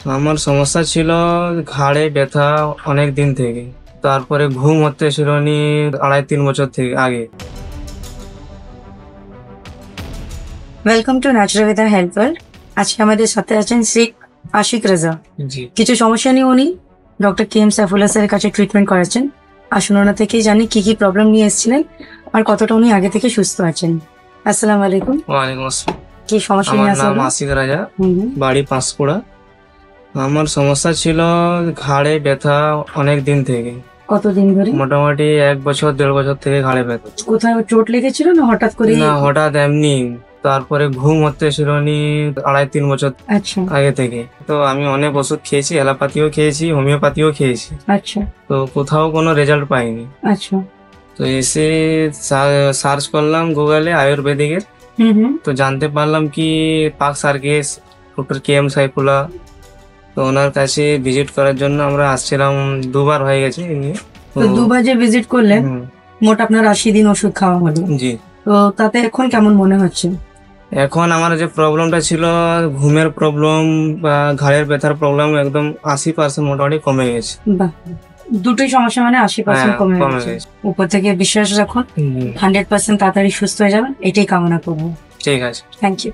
আমার সমস্যা ছিল ঘাড়ে ব্যথা অনেক দিন থেকে। তারপরে ঘুম হতে ছিল নি 2.5-3 বছর থেকে আগে। Welcome to natural health world. আজকে আমাদের সাথে আছেন শেখ আশিক রাজা। জি, কিছু সমস্যা নিয়ে উনি ডক্টর কে এম সাইফুল্লাহ স্যারের কাছে ট্রিটমেন্ট করাচ্ছেন। আসুন ওনা থেকেই জানি কি কি প্রবলেম নিয়ে এসেছিলেন আর কতটা উনি আগে থেকে সুস্থ আছেন। আসসালামু আলাইকুম। ওয়ালাইকুম আসসালাম। কি সমস্যা আমার নিয়ে নাম আসলেন? আশিক রাজা, বাড়ি পাঁশকুড়া। আমার সমস্যা ছিল ঘাড়ে ব্যথা অনেক দিন থেকে। কতদিন ধরে? মোটামুটি 1-1.5 বছর থেকে ঘাড়ে ব্যথা। কোথাও চোট লেগেছিল না হঠাৎ করে? না, হঠাৎ এমনি। তারপরে ঘুম হতে ছিল নি 2.5-3 বছর আচ্ছা আগে থেকে। তো আমি অনেক ওষুধ খেয়েছি, অ্যালোপ্যাথিও খেয়েছি, হোমিওপ্যাথিও খেয়েছি। আচ্ছা তো কোথাও কোনো রেজাল্ট পাইনি। আচ্ছা। তো এসে সার্চ করলাম গুগলে আয়ুর্বেদিকের। তো জানতে পারলাম কি পাক সার্কিস ডক্টর কে এম সাইফুল্লাহ। তো ওনার কাছে ভিজিট করার জন্য আমরা আসছিলাম, 2বার হয়ে গেছে এ নিয়ে। তো দুবার যে ভিজিট করলেন, হুম, মোট আপনার 80 দিন ওষুধ খাওয়া হলো। জি। তো তাতে এখন কেমন মনে হচ্ছে? এখন আমার যে প্রবলেমটা ছিল, ঘুমের প্রবলেম বা ঘাড়ের ব্যথার প্রবলেম, একদম 80% মোটামুটি কমে গেছে। বাহ, দুটোই সমস্যা মানে 80% হ্যাঁ, কমে কমে গেছে। গেছে। উপর থেকে বিশ্বাস রাখুন, হুম, 100% তাড়াতাড়ি সুস্থ হয়ে যাবেন, এটাই কামনা করবো। ঠিক আছে। Thank you.